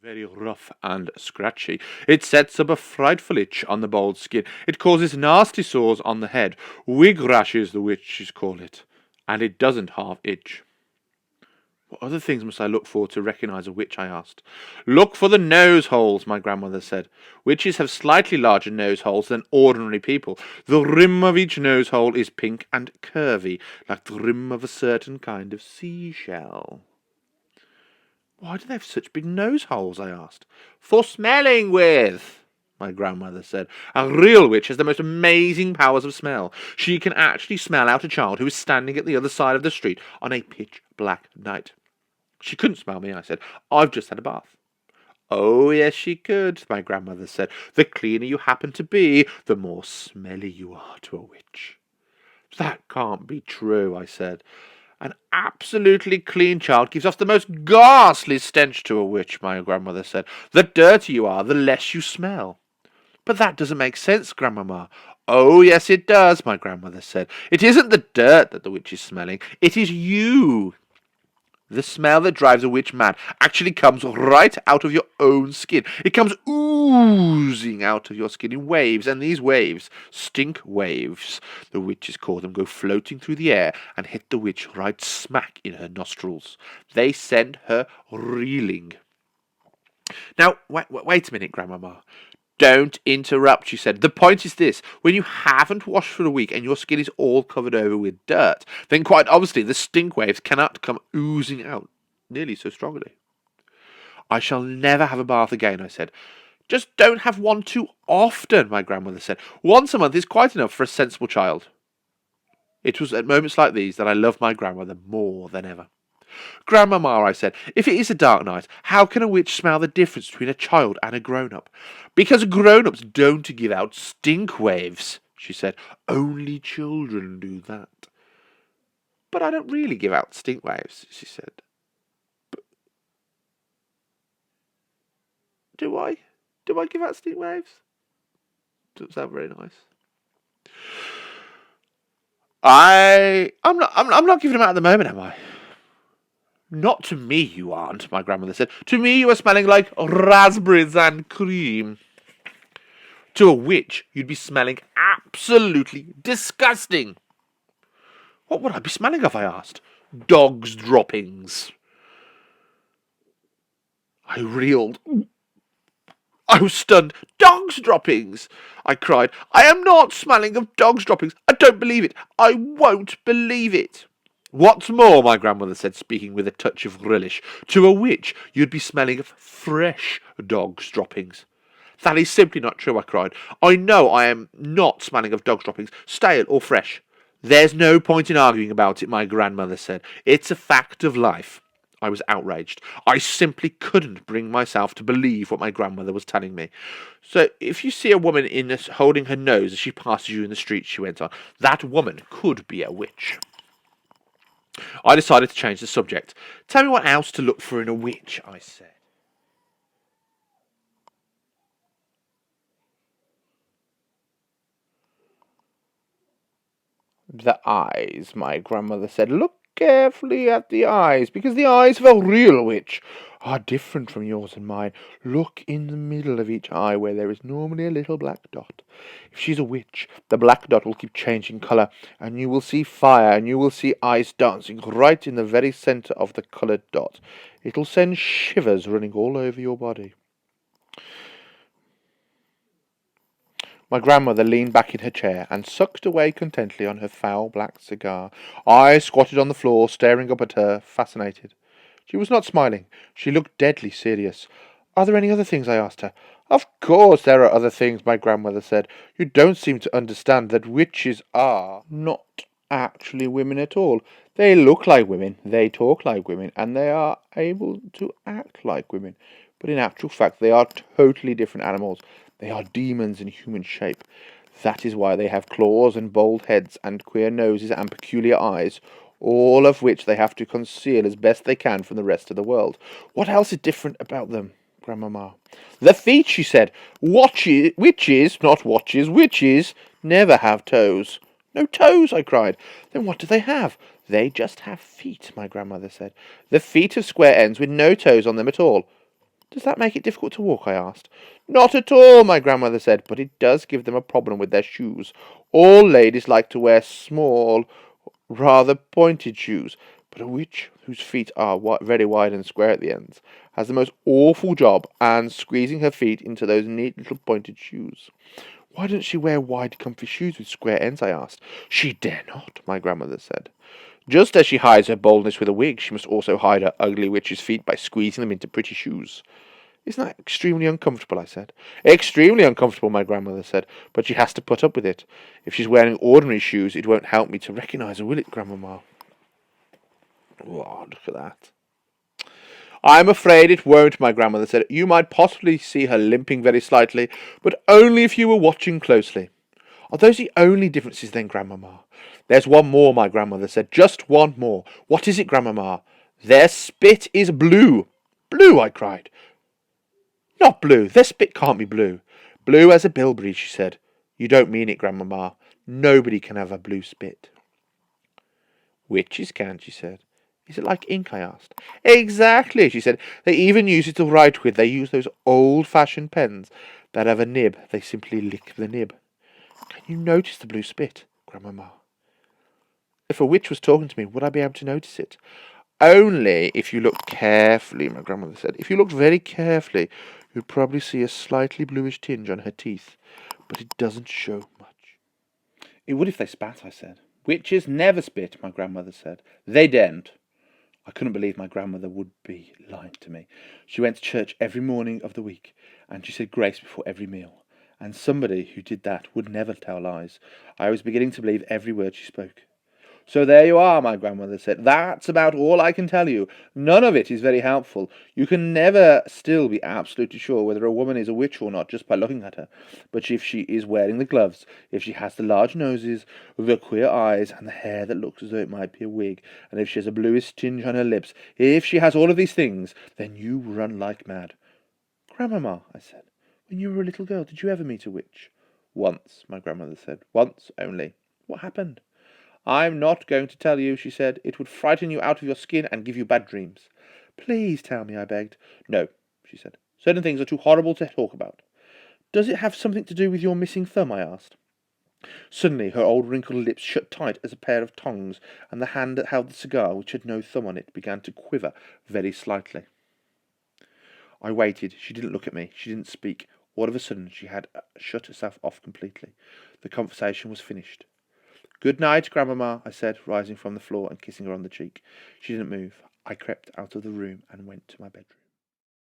Very rough and scratchy. It sets up a frightful itch on the bald skin. It causes nasty sores on the head. Wig rashes, the witches call it. And it doesn't half itch. What other things must I look for to recognise a witch? I asked. Look for the nose holes, my grandmother said. Witches have slightly larger nose holes than ordinary people. The rim of each nose hole is pink and curvy, like the rim of a certain kind of seashell. Why do they have such big nose holes? I asked. For smelling with, my grandmother said. A real witch has the most amazing powers of smell. She can actually smell out a child who is standing at the other side of the street on a pitch-black night. She couldn't smell me, I said. I've just had a bath. Oh, yes, she could, my grandmother said. The cleaner you happen to be, the more smelly you are to a witch. That can't be true, I said. An absolutely clean child gives off the most ghastly stench to a witch, my grandmother said. The dirtier you are, the less you smell. But that doesn't make sense, Grandmama. Oh, yes, it does, my grandmother said. It isn't the dirt that the witch is smelling. It is you. The smell that drives a witch mad actually comes right out of your own skin. It comes oozing out of your skin in waves, and these waves, stink waves, the witches call them, go floating through the air and hit the witch right smack in her nostrils. They send her reeling. Now, wait a minute, Grandmama. Don't interrupt, she said. The point is this. When you haven't washed for a week and your skin is all covered over with dirt, then quite obviously the stink waves cannot come oozing out nearly so strongly. I shall never have a bath again, I said. Just don't have one too often, my grandmother said. Once a month is quite enough for a sensible child. It was at moments like these that I loved my grandmother more than ever. Grandmama, I said, if it is a dark night, how can a witch smell the difference between a child and a grown-up? Because grown-ups don't give out stink waves, she said. Only children do that. But I don't really give out stink waves, she said. But do I? Do I give out stink waves? Doesn't sound very nice. I'm not giving them out at the moment, am I? Not to me, you aren't, my grandmother said. To me, you are smelling like raspberries and cream. To a witch, you'd be smelling absolutely disgusting. What would I be smelling of, I asked. Dog's droppings. I reeled. I was stunned. Dog's droppings! I cried. I am not smelling of dog's droppings. I don't believe it. I won't believe it. What's more, my grandmother said, speaking with a touch of relish, to a witch you'd be smelling of fresh dog's droppings. That is simply not true, I cried. I know I am not smelling of dog's droppings, stale or fresh. There's no point in arguing about it, my grandmother said. It's a fact of life. I was outraged. I simply couldn't bring myself to believe what my grandmother was telling me. So if you see a woman holding her nose as she passes you in the street, she went on, that woman could be a witch. I decided to change the subject. Tell me what else to look for in a witch, I said. The eyes, my grandmother said. Look carefully at the eyes, because the eyes of a real witch are different from yours and mine. Look in the middle of each eye where there is normally a little black dot. If she's a witch, the black dot will keep changing colour, and you will see fire, and you will see eyes dancing right in the very centre of the coloured dot. It'll send shivers running all over your body. My grandmother leaned back in her chair and sucked away contentedly on her foul black cigar. I squatted on the floor, staring up at her, fascinated. She was not smiling. She looked deadly serious. Are there any other things? I asked her. Of course there are other things, my grandmother said. You don't seem to understand that witches are not actually women at all. They look like women, they talk like women, and they are able to act like women. But in actual fact, they are totally different animals. They are demons in human shape. That is why they have claws and bald heads and queer noses and peculiar eyes, all of which they have to conceal as best they can from the rest of the world. What else is different about them, Grandmama? The feet, she said. Witches, not watches, witches, never have toes. No toes, I cried. Then what do they have? They just have feet, my grandmother said. The feet of square ends with no toes on them at all. Does that make it difficult to walk? I asked. Not at all, my grandmother said, but it does give them a problem with their shoes. All ladies like to wear small, rather pointed shoes, but a witch whose feet are very wide and square at the ends has the most awful job and squeezing her feet into those neat little pointed shoes. Why doesn't she wear wide, comfy shoes with square ends? I asked. She dare not, my grandmother said. Just as she hides her boldness with a wig, she must also hide her ugly witch's feet by squeezing them into pretty shoes. Isn't that extremely uncomfortable? I said. Extremely uncomfortable, my grandmother said, but she has to put up with it. If she's wearing ordinary shoes, it won't help me to recognise her, will it, Grandmama? Oh, look at that. I'm afraid it won't, my grandmother said. You might possibly see her limping very slightly, but only if you were watching closely. Are those the only differences then, Grandmama? There's one more, my grandmother said. Just one more. What is it, Grandmama? Their spit is blue. Blue, I cried. Not blue. Their spit can't be blue. Blue as a bilberry, she said. You don't mean it, Grandmama. Nobody can have a blue spit. Witches can, she said. Is it like ink? I asked. Exactly, she said. They even use it to write with. They use those old-fashioned pens that have a nib. They simply lick the nib. Can you notice the blue spit, Grandmama? If a witch was talking to me, would I be able to notice it? Only if you looked carefully, my grandmother said. If you looked very carefully, you'd probably see a slightly bluish tinge on her teeth, but it doesn't show much. It would if they spat, I said. Witches never spit, my grandmother said. They daren't. I couldn't believe my grandmother would be lying to me. She went to church every morning of the week, and she said grace before every meal. And somebody who did that would never tell lies. I was beginning to believe every word she spoke. So there you are, my grandmother said. That's about all I can tell you. None of it is very helpful. You can never still be absolutely sure whether a woman is a witch or not just by looking at her. But if she is wearing the gloves, if she has the large noses, the queer eyes, and the hair that looks as though it might be a wig, and if she has a bluish tinge on her lips, if she has all of these things, then you run like mad. Grandmama, I said, when you were a little girl, did you ever meet a witch? Once, my grandmother said. Once only. What happened? I'm not going to tell you, she said. It would frighten you out of your skin and give you bad dreams. Please tell me, I begged. No, she said. Certain things are too horrible to talk about. Does it have something to do with your missing thumb? I asked. Suddenly her old wrinkled lips shut tight as a pair of tongs, and the hand that held the cigar, which had no thumb on it, began to quiver very slightly. I waited. She didn't look at me. She didn't speak. All of a sudden she had shut herself off completely. The conversation was finished. Good night, Grandmama, I said, rising from the floor and kissing her on the cheek. She didn't move. I crept out of the room and went to my bedroom.